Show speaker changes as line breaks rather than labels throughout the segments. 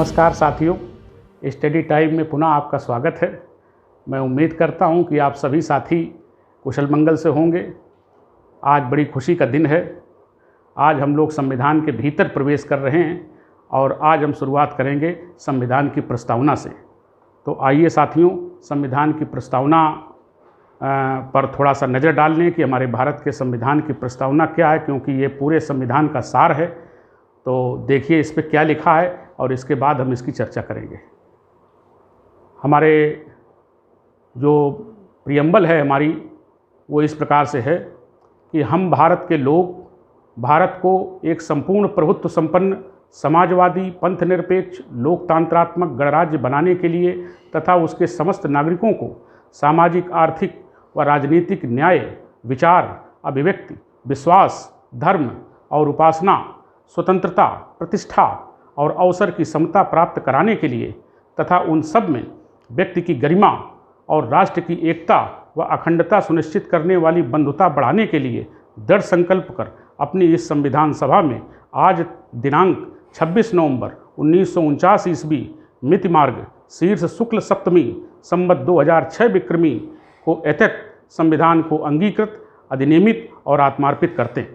नमस्कार साथियों, study time में पुनः आपका स्वागत है। मैं उम्मीद करता हूं कि आप सभी साथी कुशल मंगल से होंगे। आज बड़ी खुशी का दिन है। आज हम लोग संविधान के भीतर प्रवेश कर रहे हैं और आज हम शुरुआत करेंगे संविधान की प्रस्तावना से। तो आइए साथियों, संविधान की प्रस्तावना पर थोड़ा सा नज़र डाल लें कि हमारे भारत के संविधान की प्रस्तावना क्या है, क्योंकि ये पूरे संविधान का सार है। तो देखिए इस पर क्या लिखा है और इसके बाद हम इसकी चर्चा करेंगे। हमारे जो प्रियम्बल है हमारी, वो इस प्रकार से है कि हम भारत के लोग भारत को एक संपूर्ण प्रभुत्व संपन्न समाजवादी पंथनिरपेक्ष लोकतंत्रात्मक गणराज्य बनाने के लिए तथा उसके समस्त नागरिकों को सामाजिक आर्थिक व राजनीतिक न्याय विचार अभिव्यक्ति विश्वास धर्म और उपासना स्वतंत्रता प्रतिष्ठा और अवसर की समता प्राप्त कराने के लिए तथा उन सब में व्यक्ति की गरिमा और राष्ट्र की एकता व अखंडता सुनिश्चित करने वाली बंधुता बढ़ाने के लिए दृढ़ संकल्प कर अपनी इस संविधान सभा में आज दिनांक 26 नवंबर 1949 ईस्वी मिति मार्ग शीर्ष शुक्ल सप्तमी संवत 2006 विक्रमी को एतत् संविधान को अंगीकृत अधिनियमित और आत्मार्पित करते हैं।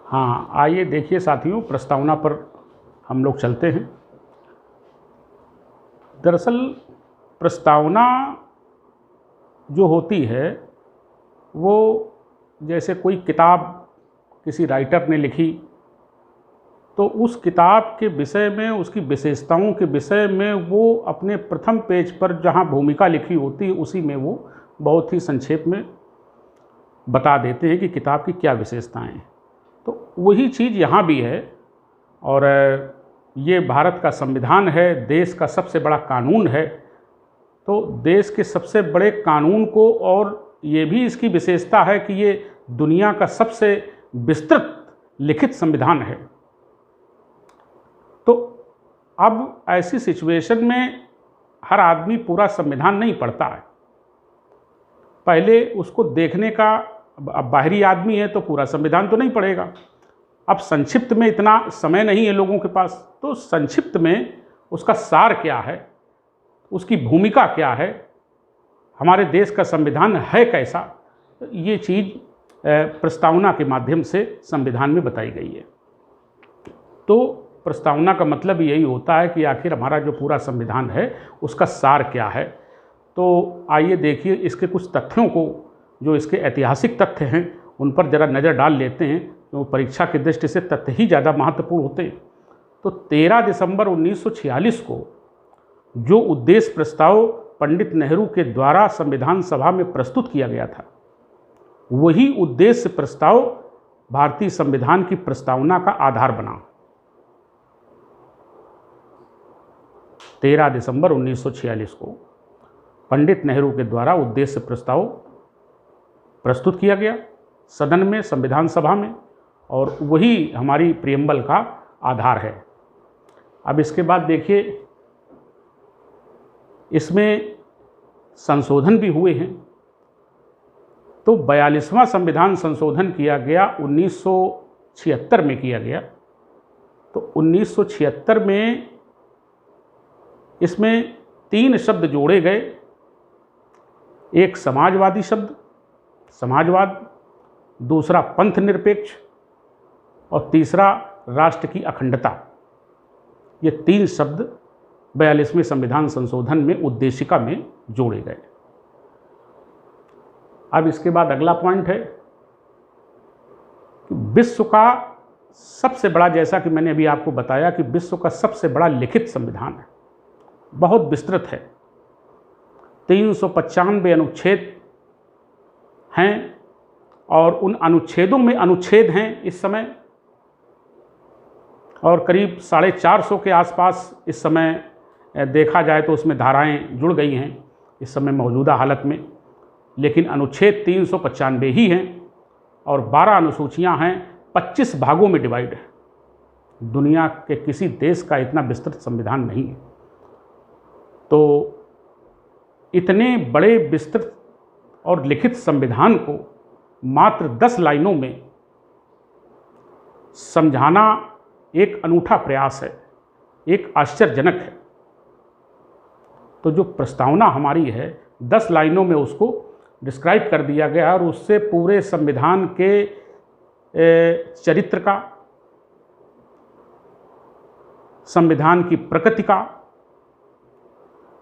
हाँ, आइए देखिए साथियों, प्रस्तावना पर हम लोग चलते हैं। दरअसल प्रस्तावना जो होती है वो जैसे कोई किताब किसी राइटर ने लिखी, तो उस किताब के विषय में उसकी विशेषताओं के विषय में वो अपने प्रथम पेज पर जहाँ भूमिका लिखी होती है उसी में वो बहुत ही संक्षेप में बता देते हैं कि किताब की क्या विशेषताएं हैं। तो वही चीज़ यहाँ भी है। और ये भारत का संविधान है, देश का सबसे बड़ा कानून है। तो देश के सबसे बड़े कानून को, और ये भी इसकी विशेषता है कि ये दुनिया का सबसे विस्तृत लिखित संविधान है। तो अब ऐसी सिचुएशन में हर आदमी पूरा संविधान नहीं पढ़ता है। पहले उसको देखने का, अब बाहरी आदमी है तो पूरा संविधान तो नहीं पढ़ेगा। अब संक्षिप्त में इतना समय नहीं है लोगों के पास, तो संक्षिप्त में उसका सार क्या है, उसकी भूमिका क्या है, हमारे देश का संविधान है कैसा, ये चीज़ प्रस्तावना के माध्यम से संविधान में बताई गई है। तो प्रस्तावना का मतलब यही होता है कि आखिर हमारा जो पूरा संविधान है उसका सार क्या है। तो आइए देखिए इसके कुछ तथ्यों को, जो इसके ऐतिहासिक तथ्य हैं उन पर ज़रा नज़र डाल लेते हैं, तो परीक्षा की दृष्टि से तथ्य ही ज़्यादा महत्वपूर्ण होते हैं। तो 13 दिसंबर 1946 को जो उद्देश्य प्रस्ताव पंडित नेहरू के द्वारा संविधान सभा में प्रस्तुत किया गया था, वही उद्देश्य प्रस्ताव भारतीय संविधान की प्रस्तावना का आधार बना। 13 दिसंबर 1946 को पंडित नेहरू के द्वारा उद्देश्य प्रस्ताव प्रस्तुत किया गया सदन में, संविधान सभा में, और वही हमारी प्रियम्बल का आधार है। अब इसके बाद देखिए इसमें संशोधन भी हुए हैं। तो 42वां संविधान संशोधन किया गया 1976 में किया गया। तो 1976 में इसमें 3 शब्द जोड़े गए। एक समाजवादी शब्द, समाजवाद, दूसरा पंथ निरपेक्ष और तीसरा राष्ट्र की अखंडता। ये 3 शब्द 42वें संविधान संशोधन में उद्देशिका में जोड़े गए। अब इसके बाद अगला पॉइंट है कि विश्व का सबसे बड़ा, जैसा कि मैंने अभी आपको बताया कि विश्व का सबसे बड़ा लिखित संविधान है, बहुत विस्तृत है। 395 अनुच्छेद हैं और उन अनुच्छेदों में अनुच्छेद हैं इस समय, और करीब 450 के आसपास इस समय देखा जाए तो उसमें धाराएं जुड़ गई हैं इस समय मौजूदा हालत में। लेकिन अनुच्छेद 395 ही हैं और 12 अनुसूचियां हैं, 25 भागों में डिवाइड है। दुनिया के किसी देश का इतना विस्तृत संविधान नहीं है। तो इतने बड़े विस्तृत और लिखित संविधान को मात्र 10 लाइनों में समझाना एक अनूठा प्रयास है, एक आश्चर्यजनक है। तो जो प्रस्तावना हमारी है 10 लाइनों में उसको डिस्क्राइब कर दिया गया और उससे पूरे संविधान के चरित्र का, संविधान की प्रकृति का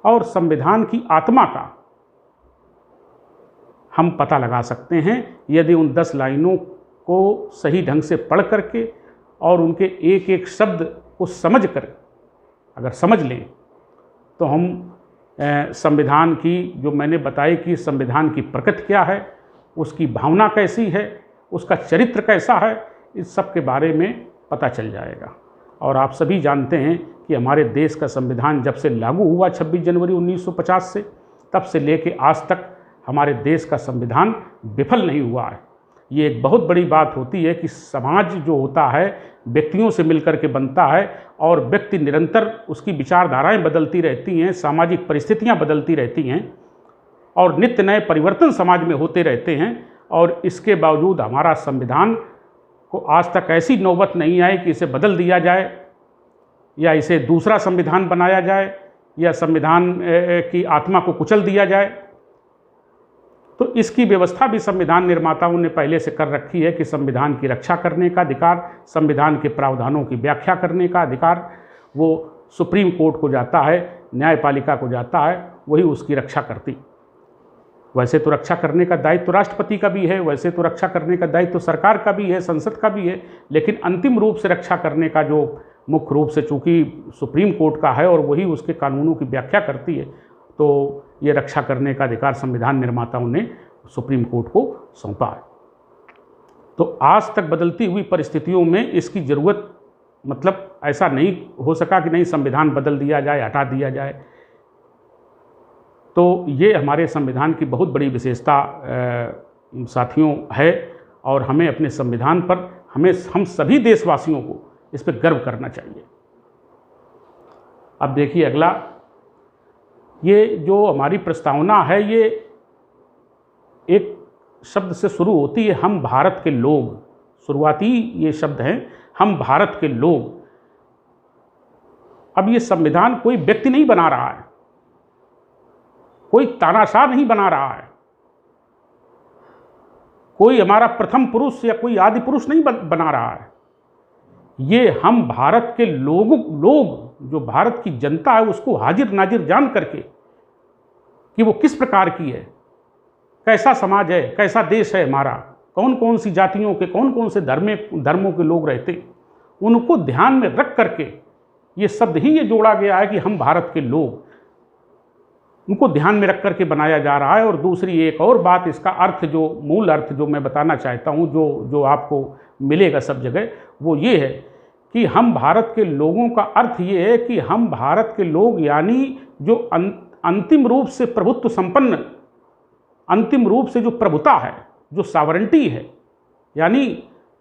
और संविधान की आत्मा का हम पता लगा सकते हैं यदि उन 10 लाइनों को सही ढंग से पढ़ करके और उनके एक एक शब्द को समझ कर अगर समझ लें तो हम संविधान की, जो मैंने बताई कि संविधान की प्रकृति क्या है, उसकी भावना कैसी है, उसका चरित्र कैसा है, इस सब के बारे में पता चल जाएगा। और आप सभी जानते हैं कि हमारे देश का संविधान जब से लागू हुआ 26 जनवरी 1950 से, तब से लेके आज तक हमारे देश का संविधान विफल नहीं हुआ है। ये एक बहुत बड़ी बात होती है कि समाज जो होता है व्यक्तियों से मिलकर के बनता है और व्यक्ति निरंतर उसकी विचारधाराएं बदलती रहती हैं, सामाजिक परिस्थितियां बदलती रहती हैं और नित्य नए परिवर्तन समाज में होते रहते हैं। और इसके बावजूद हमारा संविधान को आज तक ऐसी नौबत नहीं आई कि इसे बदल दिया जाए या इसे दूसरा संविधान बनाया जाए या संविधान की आत्मा को कुचल दिया जाए। तो इसकी व्यवस्था भी संविधान निर्माताओं ने पहले से कर रखी है कि संविधान की रक्षा करने का अधिकार, संविधान के प्रावधानों की व्याख्या करने का अधिकार वो सुप्रीम कोर्ट को जाता है, न्यायपालिका को जाता है, वही उसकी रक्षा करती। वैसे तो रक्षा करने का दायित्व तो राष्ट्रपति का भी है, वैसे तो रक्षा करने का दायित्व तो सरकार का भी है, संसद का भी है, लेकिन अंतिम रूप से रक्षा करने का जो मुख्य रूप से चूँकि सुप्रीम कोर्ट का है और वही उसके कानूनों की व्याख्या करती है, तो ये रक्षा करने का अधिकार संविधान निर्माताओं ने सुप्रीम कोर्ट को सौंपा है। तो आज तक बदलती हुई परिस्थितियों में इसकी ज़रूरत, मतलब ऐसा नहीं हो सका कि नहीं संविधान बदल दिया जाए, हटा दिया जाए। तो ये हमारे संविधान की बहुत बड़ी विशेषता साथियों है और हमें अपने संविधान पर, हम सभी देशवासियों को इस पर गर्व करना चाहिए। अब देखिए अगला, ये जो हमारी प्रस्तावना है ये एक शब्द से शुरू होती है, हम भारत के लोग। शुरुआती ये शब्द हैं, हम भारत के लोग। अब ये संविधान कोई व्यक्ति नहीं बना रहा है, कोई तानाशाह नहीं बना रहा है, कोई हमारा प्रथम पुरुष या कोई आदि पुरुष नहीं बना रहा है। ये हम भारत के लोग जो भारत की जनता है उसको हाजिर नाजिर जान करके कि वो किस प्रकार की है, कैसा समाज है, कैसा देश है हमारा, कौन कौन सी जातियों के, कौन कौन से धर्मों के लोग रहते, उनको ध्यान में रख करके ये शब्द ही ये जोड़ा गया है कि हम भारत के लोग, उनको ध्यान में रख करके बनाया जा रहा है। और दूसरी एक और बात, इसका अर्थ, जो मूल अर्थ जो मैं बताना चाहता हूँ, जो आपको मिलेगा सब जगह, वो ये है कि हम भारत के लोगों का अर्थ ये है कि हम भारत के लोग, यानी जो अंतिम रूप से प्रभुत्व संपन्न, अंतिम रूप से जो प्रभुता है, जो सॉवरेंटी है, यानी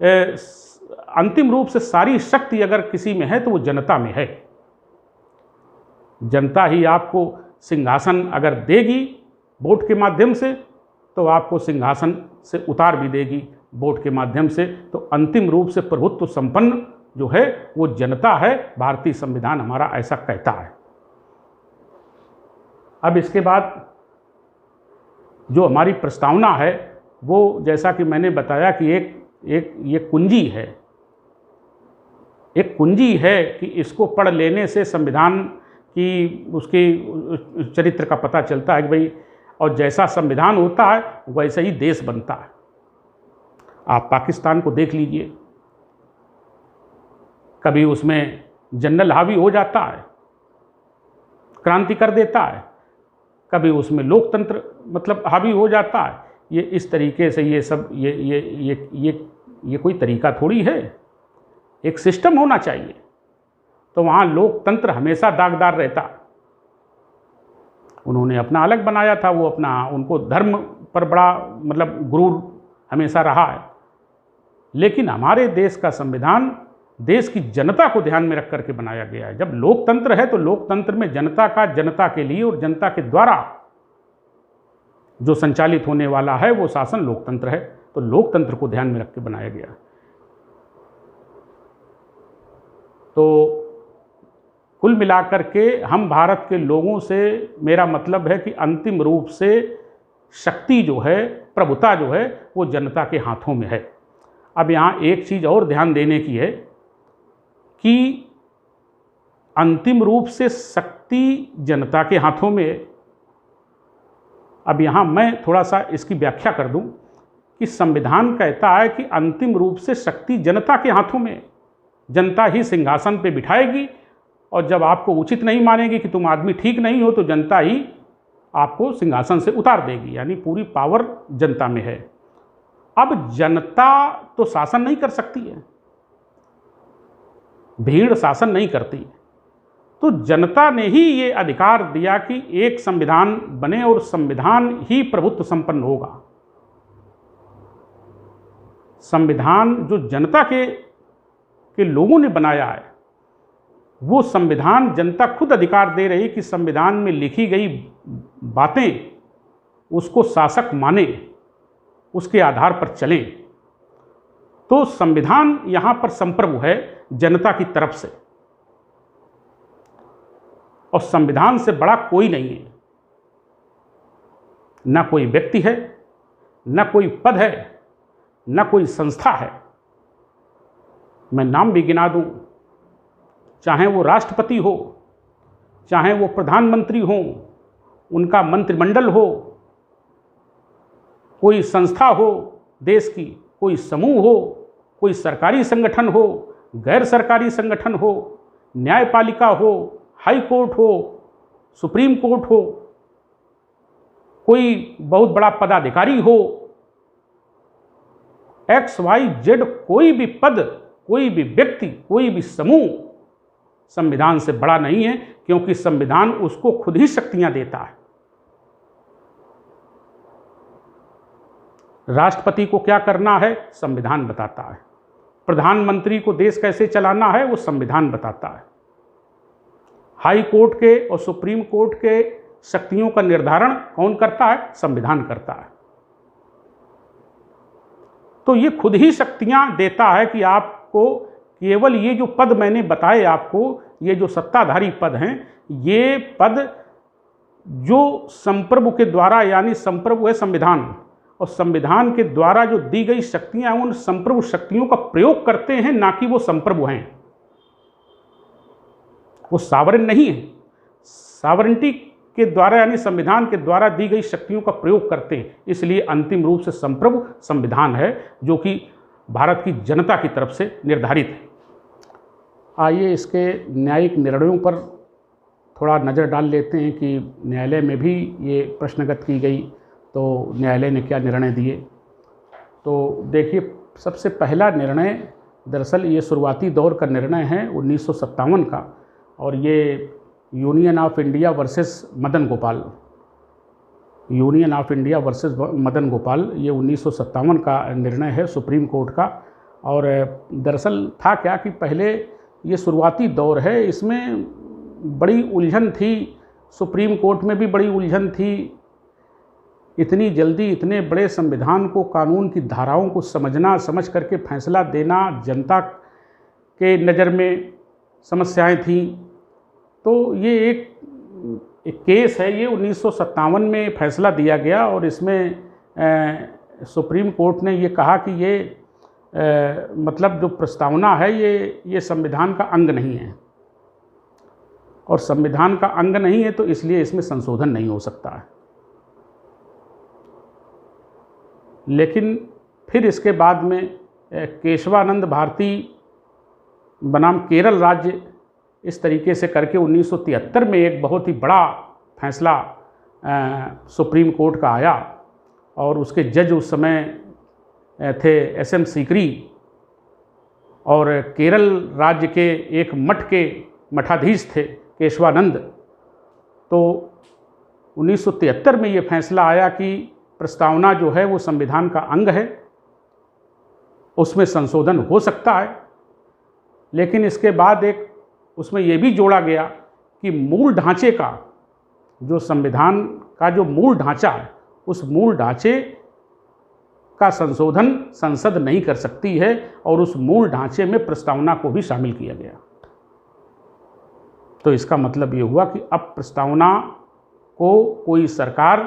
अंतिम रूप से सारी शक्ति अगर किसी में है तो वो जनता में है। जनता ही आपको सिंहासन अगर देगी वोट के माध्यम से, तो आपको सिंहासन से उतार भी देगी वोट के माध्यम से। तो अंतिम रूप से प्रभुत्व संपन्न जो है वो जनता है। भारतीय संविधान हमारा ऐसा कहता है। अब इसके बाद जो हमारी प्रस्तावना है वो, जैसा कि मैंने बताया कि एक ये कुंजी है, एक कुंजी है कि इसको पढ़ लेने से संविधान की, उसके चरित्र का पता चलता है कि भाई, और जैसा संविधान होता है वैसे ही देश बनता है। आप पाकिस्तान को देख लीजिए, कभी उसमें जनरल हावी हो जाता है, क्रांति कर देता है, कभी उसमें लोकतंत्र मतलब हावी हो जाता है। ये इस तरीके से ये सब ये कोई तरीका थोड़ी है, एक सिस्टम होना चाहिए। तो वहाँ लोकतंत्र हमेशा दागदार रहता। उन्होंने अपना अलग बनाया था, वो अपना, उनको धर्म पर बड़ा मतलब गुरूर हमेशा रहा है। लेकिन हमारे देश का संविधान देश की जनता को ध्यान में रख करके बनाया गया है। जब लोकतंत्र है तो लोकतंत्र में जनता का, जनता के लिए और जनता के द्वारा जो संचालित होने वाला है वो शासन लोकतंत्र है। तो लोकतंत्र को ध्यान में रख के बनाया गया। तो कुल मिलाकर के हम भारत के लोगों से, मेरा मतलब है कि अंतिम रूप से शक्ति जो है, प्रभुता जो है, वो जनता के हाथों में है। अब यहाँ एक चीज़ और ध्यान देने की है कि अंतिम रूप से शक्ति जनता के हाथों में है। अब यहाँ मैं थोड़ा सा इसकी व्याख्या कर दूं कि संविधान कहता है कि अंतिम रूप से शक्ति जनता के हाथों में है। जनता ही सिंहासन पे बिठाएगी, और जब आपको उचित नहीं मानेगी कि तुम आदमी ठीक नहीं हो, तो जनता ही आपको सिंहासन से उतार देगी। यानी पूरी पावर जनता में है। अब जनता तो शासन नहीं कर सकती है, भीड़ शासन नहीं करती, तो जनता ने ही ये अधिकार दिया कि एक संविधान बने और संविधान ही प्रभुत्व संपन्न होगा। संविधान जो जनता के लोगों ने बनाया है, वो संविधान जनता खुद अधिकार दे रही कि संविधान में लिखी गई बातें उसको शासक माने, उसके आधार पर चलें। तो संविधान यहाँ पर संप्रभु है जनता की तरफ से, और संविधान से बड़ा कोई नहीं है। ना कोई व्यक्ति है, ना कोई पद है, ना कोई संस्था है। मैं नाम भी गिना दूं, चाहे वो राष्ट्रपति हो, चाहे वो प्रधानमंत्री हो, उनका मंत्रिमंडल हो, कोई संस्था हो देश की, कोई समूह हो, कोई सरकारी संगठन हो, गैर सरकारी संगठन हो, न्यायपालिका हो, हाई कोर्ट हो, सुप्रीम कोर्ट हो, कोई बहुत बड़ा पदाधिकारी हो, XYZ कोई भी पद, कोई भी व्यक्ति, कोई भी समूह संविधान से बड़ा नहीं है, क्योंकि संविधान उसको खुद ही शक्तियां देता है। राष्ट्रपति को क्या करना है, संविधान बताता है। प्रधानमंत्री को देश कैसे चलाना है, वो संविधान बताता है। हाई कोर्ट के और सुप्रीम कोर्ट के शक्तियों का निर्धारण कौन करता है, संविधान करता है। तो ये खुद ही शक्तियां देता है कि आपको केवल ये जो पद मैंने बताए आपको, ये जो सत्ताधारी पद हैं, ये पद जो संप्रभु के द्वारा, यानी संप्रभु है संविधान, और संविधान के द्वारा जो दी गई शक्तियां, उन संप्रभु शक्तियों का प्रयोग करते हैं, ना कि वो संप्रभु हैं। वो सावरेन नहीं है। सावरेंटी के द्वारा, यानी संविधान के द्वारा दी गई शक्तियों का प्रयोग करते हैं। इसलिए अंतिम रूप से संप्रभु संविधान है, जो कि भारत की जनता की तरफ से निर्धारित है। आइए इसके न्यायिक निर्णयों पर थोड़ा नज़र डाल लेते हैं कि न्यायालय में भी ये प्रश्नगत की गई, तो न्यायालय ने क्या निर्णय दिए। तो देखिए, सबसे पहला निर्णय, दरअसल ये शुरुआती दौर का निर्णय है 1957 का, और ये union of India versus Madan Gopal, union of India versus Madan Gopal, ये 1957 का निर्णय है सुप्रीम कोर्ट का। और दरअसल था क्या कि पहले ये शुरुआती दौर है, इसमें बड़ी उलझन थी, सुप्रीम कोर्ट में भी बड़ी उलझन थी। इतनी जल्दी इतने बड़े संविधान को, कानून की धाराओं को समझना, समझ करके फैसला देना, जनता के नज़र में समस्याएं थीं। तो ये एक केस है, ये 1957 में फैसला दिया गया, और इसमें सुप्रीम कोर्ट ने ये कहा कि ये मतलब जो प्रस्तावना है, ये संविधान का अंग नहीं है, और संविधान का अंग नहीं है तो इसलिए इसमें संशोधन नहीं हो सकता है। लेकिन फिर इसके बाद में केशवानंद भारती बनाम केरल राज्य, इस तरीके से करके 1973 में एक बहुत ही बड़ा फैसला सुप्रीम कोर्ट का आया, और उसके जज उस समय थे SM सीकरी, और केरल राज्य के एक मठ के मठाधीश थे केशवानंद। तो 1973 में ये फैसला आया कि प्रस्तावना जो है वो संविधान का अंग है, उसमें संशोधन हो सकता है। लेकिन इसके बाद एक उसमें ये भी जोड़ा गया कि मूल ढांचे का, जो संविधान का जो मूल ढांचा है, उस मूल ढांचे का संशोधन संसद नहीं कर सकती है, और उस मूल ढांचे में प्रस्तावना को भी शामिल किया गया। तो इसका मतलब ये हुआ कि अब प्रस्तावना को कोई सरकार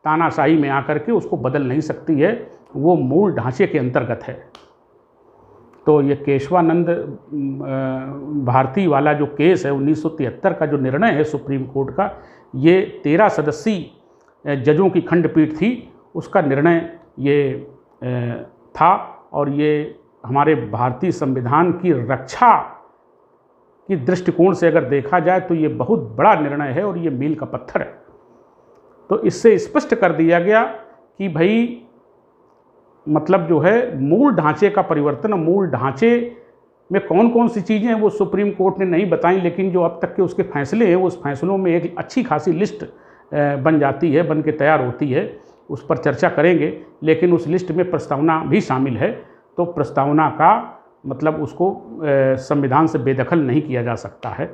तानाशाही में आकर के उसको बदल नहीं सकती है, वो मूल ढांचे के अंतर्गत है। तो ये केशवानंद भारती वाला जो केस है 1973 का जो निर्णय है सुप्रीम कोर्ट का, ये 13 सदस्यीय जजों की खंडपीठ थी, उसका निर्णय ये था। और ये हमारे भारतीय संविधान की रक्षा की दृष्टिकोण से अगर देखा जाए तो ये बहुत बड़ा निर्णय है और ये मील का पत्थर है। तो इससे स्पष्ट कर दिया गया कि भाई मतलब जो है मूल ढांचे का परिवर्तन, मूल ढांचे में कौन कौन सी चीज़ें हैं वो सुप्रीम कोर्ट ने नहीं बताई, लेकिन जो अब तक के उसके फैसले हैं उस फैसलों में एक अच्छी खासी लिस्ट बन जाती है, बन के तैयार होती है, उस पर चर्चा करेंगे। लेकिन उस लिस्ट में प्रस्तावना भी शामिल है, तो प्रस्तावना का मतलब उसको संविधान से बेदखल नहीं किया जा सकता है।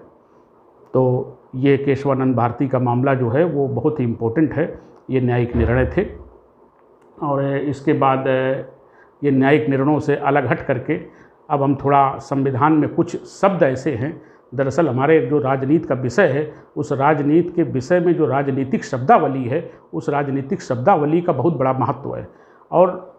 तो ये केशवानंद भारती का मामला जो है वो बहुत ही इम्पोर्टेंट है, ये न्यायिक निर्णय थे। और इसके बाद ये न्यायिक निर्णयों से अलग हट करके अब हम थोड़ा संविधान में कुछ शब्द ऐसे हैं, दरअसल हमारे जो राजनीति का विषय है उस राजनीति के विषय में जो राजनीतिक शब्दावली है उस राजनीतिक शब्दावली का बहुत बड़ा महत्व है। और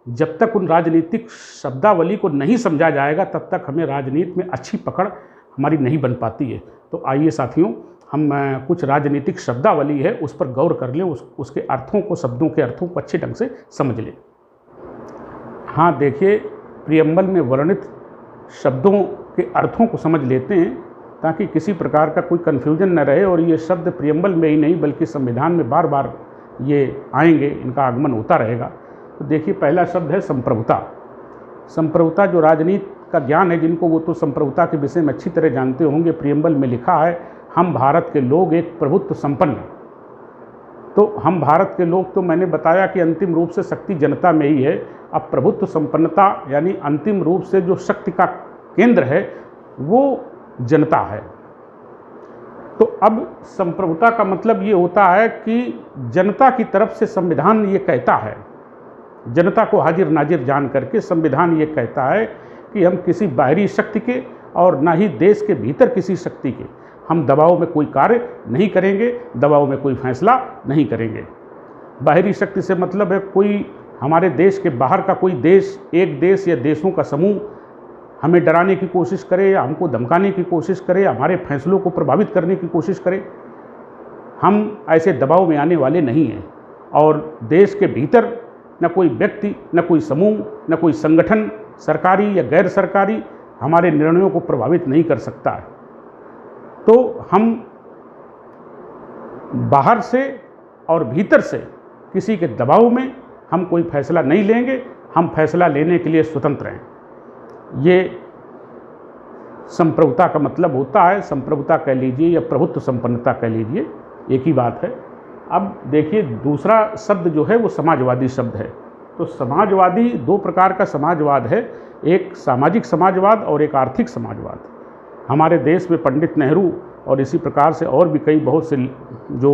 जब तक उन राजनीतिक शब्दावली को नहीं समझा जाएगा तब तक हमें राजनीति में अच्छी पकड़ हमारी नहीं बन पाती है। तो आइए साथियों, हम कुछ राजनीतिक शब्दावली है उस पर गौर कर लें, उसके अर्थों को, शब्दों के अर्थों को अच्छे ढंग से समझ लें। हाँ देखिए, प्रियम्बल में वर्णित शब्दों के अर्थों को समझ लेते हैं ताकि किसी प्रकार का कोई कन्फ्यूजन न रहे। और ये शब्द प्रियम्बल में ही नहीं बल्कि संविधान में बार बार ये आएंगे, इनका आगमन होता रहेगा। तो देखिए, पहला शब्द है संप्रभुता। संप्रभुता जो राजनीति का ज्ञान है जिनको, वो तो संप्रभुता के विषय में अच्छी तरह जानते होंगे। प्रियम्बल में लिखा है, हम भारत के लोग एक प्रभुत्व संपन्न। तो हम भारत के लोग, तो मैंने बताया कि अंतिम रूप से शक्ति जनता में ही है। अब प्रभुत्व संपन्नता यानी अंतिम रूप से जो शक्ति का केंद्र है वो जनता है। तो अब संप्रभुता का मतलब ये होता है कि जनता की तरफ से संविधान ये कहता है, जनता को हाजिर नाजिर जान करके संविधान ये कहता है कि हम किसी बाहरी शक्ति के और ना ही देश के भीतर किसी शक्ति के हम दबाव में कोई कार्य नहीं करेंगे, दबाव में कोई फैसला नहीं करेंगे। बाहरी शक्ति से मतलब है कोई हमारे देश के बाहर का कोई देश, एक देश या देशों का समूह हमें डराने की कोशिश करे या हमको धमकाने की कोशिश करे, हमारे फैसलों को प्रभावित करने की कोशिश करे, हम ऐसे दबाव में आने वाले नहीं हैं। और देश के भीतर न कोई व्यक्ति, न कोई समूह, न कोई संगठन, सरकारी या गैर सरकारी, हमारे निर्णयों को प्रभावित नहीं कर सकता है। तो हम बाहर से और भीतर से किसी के दबाव में हम कोई फैसला नहीं लेंगे, हम फैसला लेने के लिए स्वतंत्र हैं। ये संप्रभुता का मतलब होता है। संप्रभुता कह लीजिए या प्रभुत्व संपन्नता कह लीजिए, एक ही बात है। अब देखिए, दूसरा शब्द जो है वो समाजवादी शब्द है। तो समाजवादी, दो प्रकार का समाजवाद है, एक सामाजिक समाजवाद और एक आर्थिक समाजवाद। हमारे देश में पंडित नेहरू और इसी प्रकार से और भी कई बहुत से जो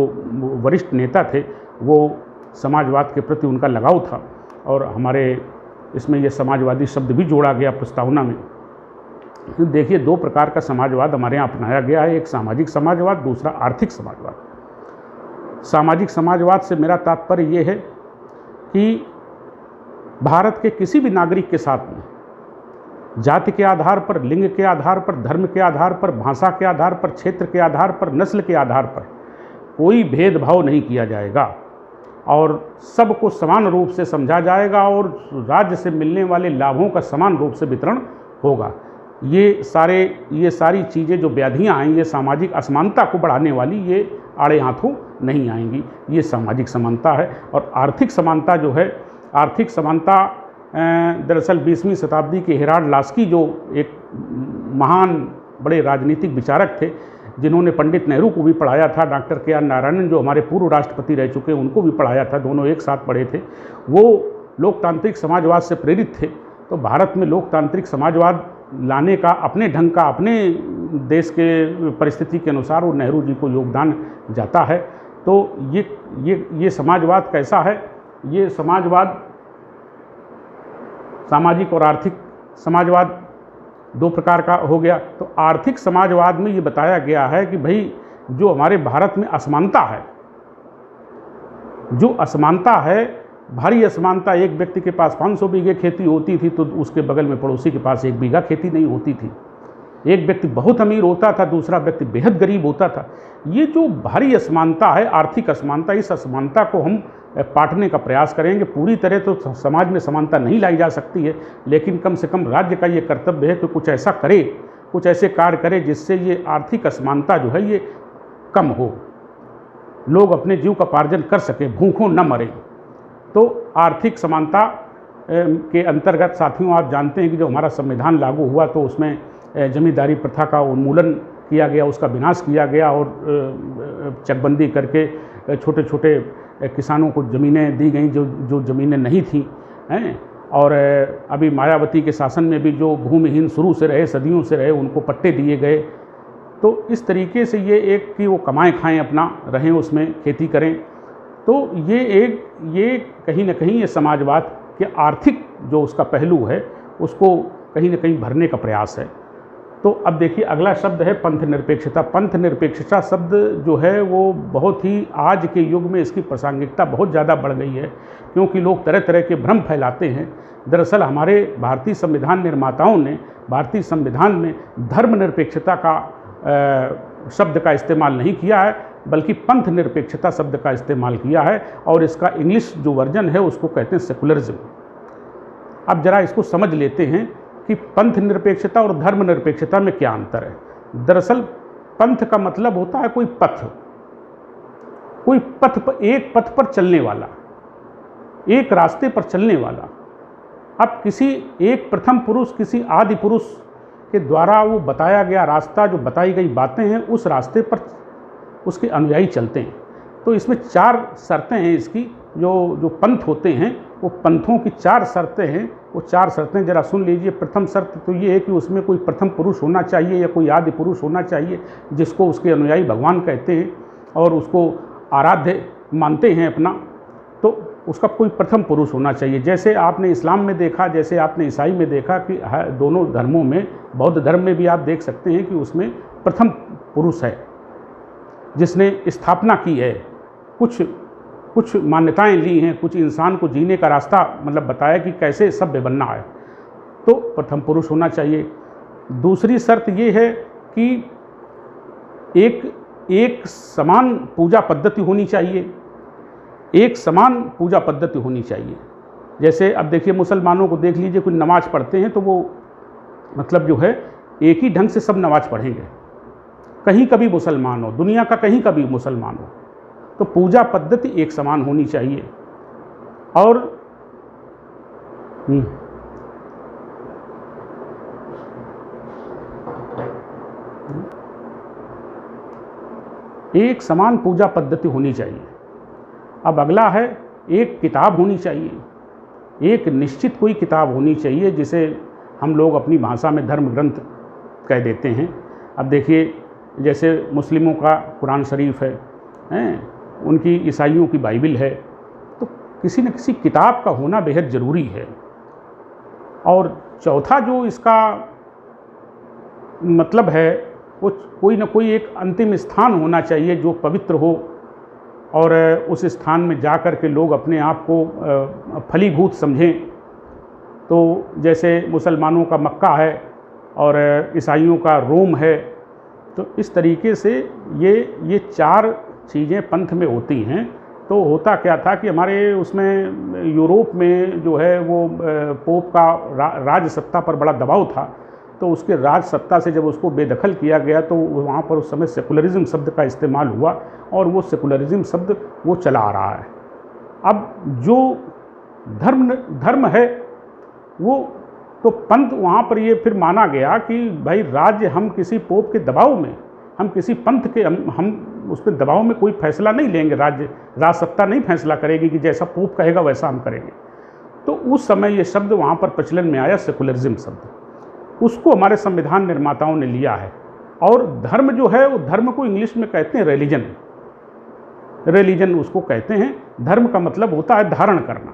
वरिष्ठ नेता थे वो समाजवाद के प्रति उनका लगाव था, और हमारे इसमें ये समाजवादी शब्द भी जोड़ा गया प्रस्तावना में। तो देखिए, दो प्रकार का समाजवाद हमारे यहाँ अपनाया गया है, एक सामाजिक समाजवाद, दूसरा आर्थिक समाजवाद। सामाजिक समाजवाद से मेरा तात्पर्य ये है कि भारत के किसी भी नागरिक के साथ में जाति के आधार पर, लिंग के आधार पर, धर्म के आधार पर, भाषा के आधार पर, क्षेत्र के आधार पर, नस्ल के आधार पर कोई भेदभाव नहीं किया जाएगा और सबको समान रूप से समझा जाएगा और राज्य से मिलने वाले लाभों का समान रूप से वितरण होगा। ये सारी चीज़ें जो व्याधियाँ हैं, ये सामाजिक असमानता को बढ़ाने वाली, ये आड़े हाथों नहीं आएंगी। ये सामाजिक समानता है। और आर्थिक समानता जो है, आर्थिक समानता दरअसल 20वीं शताब्दी के हेराल्ड लास्की जो एक महान बड़े राजनीतिक विचारक थे, जिन्होंने पंडित नेहरू को भी पढ़ाया था, डॉक्टर के.आर. नारायणन जो हमारे पूर्व राष्ट्रपति रह चुके हैं उनको भी पढ़ाया था, दोनों एक साथ पढ़े थे। वो लोकतांत्रिक समाजवाद से प्रेरित थे। तो भारत में लोकतांत्रिक समाजवाद लाने का अपने ढंग का, अपने देश के परिस्थिति के अनुसार वो नेहरू जी को योगदान जाता है। तो ये समाजवाद कैसा है? ये समाजवाद सामाजिक और आर्थिक समाजवाद दो प्रकार का हो गया। तो आर्थिक समाजवाद में ये बताया गया है कि भाई जो हमारे भारत में असमानता है, जो असमानता है, भारी असमानता, एक व्यक्ति के पास 500 बीघे खेती होती थी तो उसके बगल में पड़ोसी के पास 1 बीघा खेती नहीं होती थी। एक व्यक्ति बहुत अमीर होता था, दूसरा व्यक्ति बेहद गरीब होता था। ये जो भारी असमानता है, आर्थिक असमानता, इस असमानता को हम पाटने का प्रयास करेंगे। पूरी तरह तो समाज में समानता नहीं लाई जा सकती है, लेकिन कम से कम राज्य का ये कर्तव्य है कि कुछ ऐसा करे, कुछ ऐसे कार्य करे जिससे ये आर्थिक असमानता जो है ये कम हो, लोग अपने जीव का पार्जन कर सकें, भूखों न मरें। तो आर्थिक समानता के अंतर्गत साथियों, आप जानते हैं कि जब हमारा संविधान लागू हुआ तो उसमें जमींदारी प्रथा का उन्मूलन किया गया, उसका विनाश किया गया और चकबंदी करके छोटे छोटे किसानों को ज़मीनें दी गई जो ज़मीनें नहीं थीं हैं। और अभी मायावती के शासन में भी जो भूमिहीन शुरू से रहे, सदियों से रहे, उनको पट्टे दिए गए। तो इस तरीके से ये एक कि वो कमाएं खाएं, अपना रहें, उसमें खेती करें। तो ये कहीं ना कहीं ये समाजवाद के आर्थिक जो उसका पहलू है उसको कहीं ना कहीं भरने का प्रयास है। तो अब देखिए अगला शब्द है पंथ निरपेक्षता। पंथ निरपेक्षता शब्द जो है वो बहुत ही आज के युग में इसकी प्रासंगिकता बहुत ज़्यादा बढ़ गई है, क्योंकि लोग तरह तरह के भ्रम फैलाते हैं। दरअसल हमारे भारतीय संविधान निर्माताओं ने भारतीय संविधान में धर्मनिरपेक्षता का शब्द का इस्तेमाल नहीं किया है, बल्कि पंथ निरपेक्षता शब्द का इस्तेमाल किया है, और इसका इंग्लिश जो वर्जन है उसको कहते हैं सेकुलरिज्म। अब जरा इसको समझ लेते हैं कि पंथ निरपेक्षता और धर्म निरपेक्षता में क्या अंतर है। दरअसल पंथ का मतलब होता है कोई पथ पर, एक पथ पर चलने वाला, एक रास्ते पर चलने वाला। अब किसी एक प्रथम पुरुष, किसी आदि पुरुष के द्वारा वो बताया गया रास्ता, जो बताई गई बातें हैं, उस रास्ते पर उसके अनुयायी चलते हैं। तो इसमें 4 शर्तें हैं इसकी। जो पंथ होते हैं वो पंथों की 4 शर्तें हैं। वो 4 शर्तें जरा सुन लीजिए। प्रथम शर्त तो ये है कि उसमें कोई प्रथम पुरुष होना चाहिए या कोई आदि पुरुष होना चाहिए, जिसको उसके अनुयायी भगवान कहते हैं और उसको आराध्य मानते हैं अपना। तो उसका कोई प्रथम पुरुष होना चाहिए। जैसे आपने इस्लाम में देखा, जैसे आपने ईसाई में देखा कि दोनों धर्मों में, बौद्ध धर्म में भी आप देख सकते हैं कि उसमें प्रथम पुरुष है जिसने स्थापना की है, कुछ मान्यताएं ली हैं, कुछ इंसान को जीने का रास्ता मतलब बताया कि कैसे सभ्य बनना है। तो प्रथम पुरुष होना चाहिए। दूसरी शर्त ये है कि एक समान पूजा पद्धति होनी चाहिए, एक समान पूजा पद्धति होनी चाहिए। जैसे अब देखिए मुसलमानों को देख लीजिए, कोई नमाज पढ़ते हैं तो वो मतलब जो है एक ही ढंग से सब नमाज पढ़ेंगे, कहीं कभी मुसलमान हो, दुनिया का कहीं कभी मुसलमान हो। तो पूजा पद्धति एक समान होनी चाहिए। और एक समान पूजा पद्धति होनी चाहिए। अब अगला है एक किताब होनी चाहिए, एक निश्चित कोई किताब होनी चाहिए जिसे हम लोग अपनी भाषा में धर्म ग्रंथ कह देते हैं। अब देखिए जैसे मुस्लिमों का कुरान शरीफ है, उनकी ईसाइयों की बाइबिल है। तो किसी न किसी किताब का होना बेहद ज़रूरी है। और चौथा जो इसका मतलब है वो कोई न कोई एक अंतिम स्थान होना चाहिए जो पवित्र हो, और उस स्थान में जा कर के लोग अपने आप को फलीभूत समझें। तो जैसे मुसलमानों का मक्का है और ईसाइयों का रोम है। तो इस तरीके से ये 4 चीज़ें पंथ में होती हैं। तो होता क्या था कि हमारे उसमें यूरोप में जो है वो पोप का राज सत्ता पर बड़ा दबाव था। तो उसके राज सत्ता से जब उसको बेदखल किया गया तो वहाँ पर उस समय सेकुलरिज्म शब्द का इस्तेमाल हुआ, और वो सेकुलरिज्म शब्द वो चला आ रहा है। अब जो धर्म है वो तो पंथ, वहाँ पर ये फिर माना गया कि भाई राज्य, हम किसी पोप के दबाव में, हम किसी पंथ के हम उस पर दबाव में कोई फैसला नहीं लेंगे। राज सत्ता नहीं फैसला करेगी कि जैसा पोप कहेगा वैसा हम करेंगे। तो उस समय ये शब्द वहाँ पर प्रचलन में आया, सेकुलरिज्म शब्द। उसको हमारे संविधान निर्माताओं ने लिया है। और धर्म जो है वो धर्म को इंग्लिश में कहते हैं रिलीजन उसको कहते हैं। धर्म का मतलब होता है धारण करना।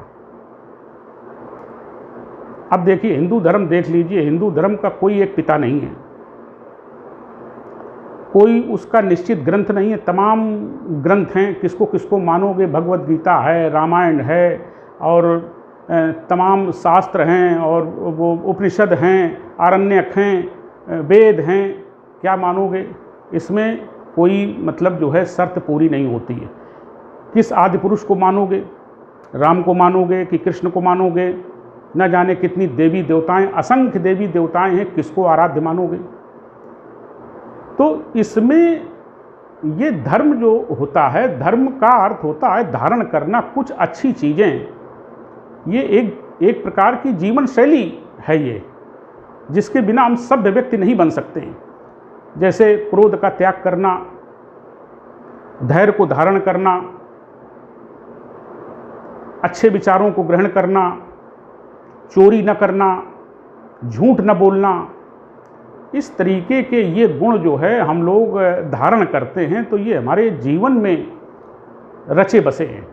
अब देखिए हिंदू धर्म देख लीजिए, हिंदू धर्म का कोई एक पिता नहीं है, कोई उसका निश्चित ग्रंथ नहीं है, तमाम ग्रंथ हैं। किसको किसको मानोगे, भगवत गीता है, रामायण है और तमाम शास्त्र हैं और वो उपनिषद हैं, आरण्यक हैं, वेद हैं, क्या मानोगे? इसमें कोई मतलब जो है शर्त पूरी नहीं होती है। किस आदि पुरुष को मानोगे, राम को मानोगे कि कृष्ण को मानोगे? न जाने कितनी देवी देवताएं, असंख्य देवी देवताएं हैं, किसको आराध्य मानोगे? तो इसमें ये धर्म जो होता है, धर्म का अर्थ होता है धारण करना कुछ अच्छी चीज़ें। ये एक प्रकार की जीवन शैली है ये, जिसके बिना हम सभ्य व्यक्ति नहीं बन सकते हैं। जैसे क्रोध का त्याग करना, धैर्य को धारण करना, अच्छे विचारों को ग्रहण करना, चोरी न करना, झूठ न बोलना, इस तरीके के ये गुण जो है हम लोग धारण करते हैं, तो ये हमारे जीवन में रचे बसे हैं।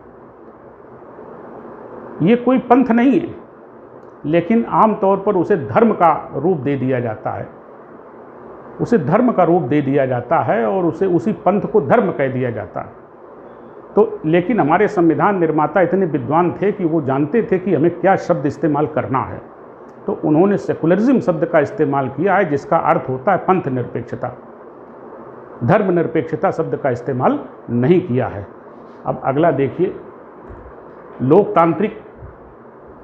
ये कोई पंथ नहीं है, लेकिन आमतौर पर उसे धर्म का रूप दे दिया जाता है, उसे धर्म का रूप दे दिया जाता है और उसे उसी पंथ को धर्म कह दिया जाता है। तो लेकिन हमारे संविधान निर्माता इतने विद्वान थे कि वो जानते थे कि हमें क्या शब्द इस्तेमाल करना है, तो उन्होंने सेकुलरिज्म शब्द का इस्तेमाल किया है, जिसका अर्थ होता है पंथ निरपेक्षता। धर्म निरपेक्षता शब्द का इस्तेमाल नहीं किया है। अब अगला देखिए, लोकतांत्रिक।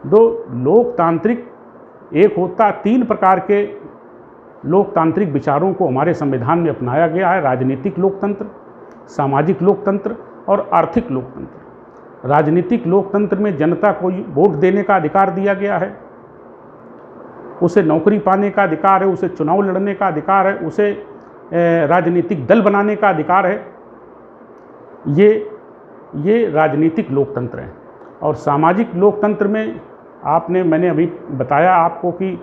लोकतांत्रिक एक होता, 3 प्रकार के लोकतांत्रिक विचारों को हमारे संविधान में अपनाया गया है। राजनीतिक लोकतंत्र, सामाजिक लोकतंत्र और आर्थिक लोकतंत्र। राजनीतिक लोकतंत्र में जनता को वोट देने का अधिकार दिया गया है, उसे नौकरी पाने का अधिकार है, उसे चुनाव लड़ने का अधिकार है, उसे राजनीतिक दल बनाने का अधिकार है। ये राजनीतिक लोकतंत्र है। और सामाजिक लोकतंत्र में मैंने अभी बताया आपको कि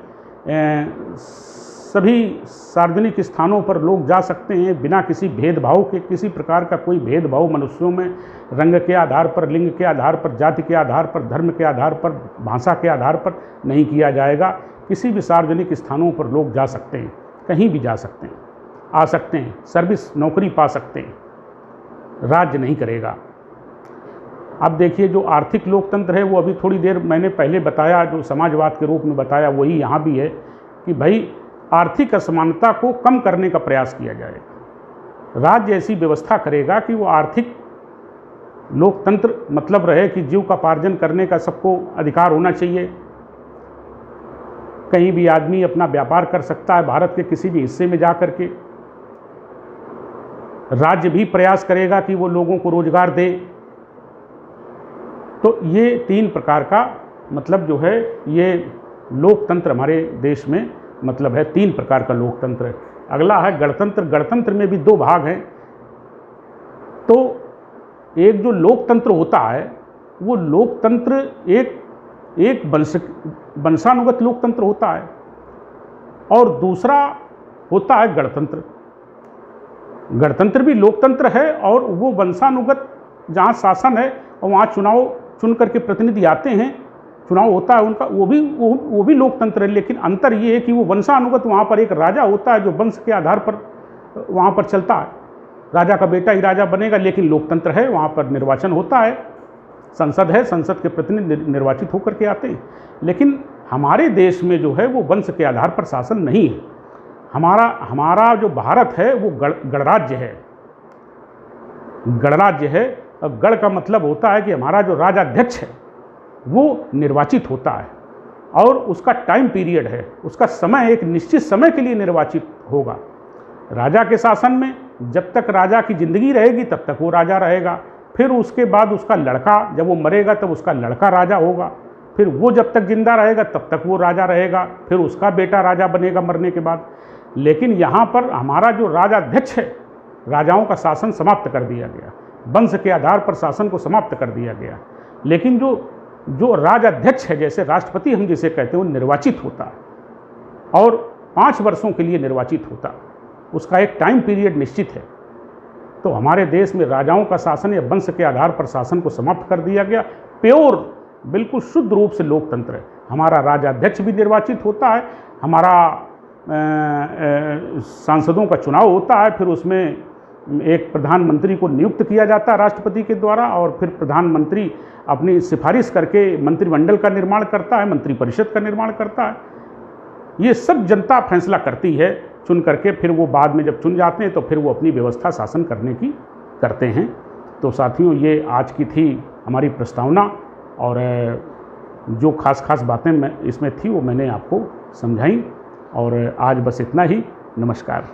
सभी सार्वजनिक स्थानों पर लोग जा सकते हैं बिना किसी भेदभाव के। किसी प्रकार का कोई भेदभाव मनुष्यों में रंग के आधार पर, लिंग के आधार पर, जाति के आधार पर, धर्म के आधार पर, भाषा के आधार पर नहीं किया जाएगा। किसी भी सार्वजनिक स्थानों पर लोग जा सकते हैं, कहीं भी जा सकते हैं, आ सकते हैं, सर्विस नौकरी पा सकते हैं, राज्य नहीं करेगा। अब देखिए जो आर्थिक लोकतंत्र है वो अभी थोड़ी देर मैंने पहले बताया, जो समाजवाद के रूप में बताया, वही यहाँ भी है कि भाई आर्थिक असमानता को कम करने का प्रयास किया जाएगा। राज्य ऐसी व्यवस्था करेगा कि वो आर्थिक लोकतंत्र मतलब रहे कि जीव का पार्जन करने का सबको अधिकार होना चाहिए। कहीं भी आदमी अपना व्यापार कर सकता है, भारत के किसी भी हिस्से में जा कर के। राज्य भी प्रयास करेगा कि वो लोगों को रोजगार दे। तो ये 3 प्रकार का मतलब जो है ये लोकतंत्र हमारे देश में मतलब है, 3 प्रकार का लोकतंत्र है। अगला है गणतंत्र। गणतंत्र में भी 2 भाग हैं। तो एक जो लोकतंत्र होता है वो लोकतंत्र एक वंशानुगत लोकतंत्र होता है और दूसरा होता है गणतंत्र। गणतंत्र भी लोकतंत्र है और वो वंशानुगत, जहाँ शासन है और वहाँ चुनाव चुन करके प्रतिनिधि आते हैं, चुनाव होता है उनका, वो भी लोकतंत्र है। लेकिन अंतर ये है कि वो वंशानुगत, वहाँ पर एक राजा होता है जो वंश के आधार पर वहाँ पर चलता है, राजा का बेटा ही राजा बनेगा। लेकिन लोकतंत्र है, वहाँ पर निर्वाचन होता है, संसद है, संसद के प्रतिनिधि निर्वाचित होकर के आते हैं। लेकिन हमारे देश में जो है वो वंश के आधार पर शासन नहीं है। हमारा जो भारत है वो गणराज्य है। गणराज्य है। अब गण का मतलब होता है कि हमारा जो राजाध्यक्ष है वो निर्वाचित होता है और उसका टाइम पीरियड है, उसका समय एक निश्चित समय के लिए निर्वाचित होगा। राजा के शासन में जब तक राजा की जिंदगी रहेगी तब तक वो राजा रहेगा। फिर उसके बाद उसका लड़का, जब वो मरेगा तब उसका लड़का राजा होगा। फिर वो जब तक जिंदा रहेगा तब तक वो राजा रहेगा। फिर उसका बेटा राजा बनेगा मरने के बाद। लेकिन यहाँ पर हमारा जो राजाध्यक्ष है, राजाओं का शासन समाप्त कर दिया गया, वंश के आधार पर शासन को समाप्त कर दिया गया। लेकिन जो राजाध्यक्ष है, जैसे राष्ट्रपति हम जिसे कहते हैं, वो निर्वाचित होता है और 5 वर्षों के लिए निर्वाचित होता है। उसका एक टाइम पीरियड निश्चित है। तो हमारे देश में राजाओं का शासन या वंश के आधार पर शासन को समाप्त कर दिया गया। प्योर बिल्कुल शुद्ध रूप से लोकतंत्र है। हमारा राजाध्यक्ष भी निर्वाचित होता है, हमारा सांसदों का चुनाव होता है, फिर उसमें एक प्रधानमंत्री को नियुक्त किया जाता है राष्ट्रपति के द्वारा, और फिर प्रधानमंत्री अपनी सिफारिश करके मंत्रिमंडल का निर्माण करता है, मंत्रिपरिषद का निर्माण करता है। ये सब जनता फैसला करती है चुन करके, फिर वो बाद में जब चुन जाते हैं तो फिर वो अपनी व्यवस्था शासन करने की करते हैं। तो साथियों, ये आज की थी हमारी प्रस्तावना, और जो खास बातें मैं इसमें थी वो मैंने आपको समझाई, और आज बस इतना ही। नमस्कार।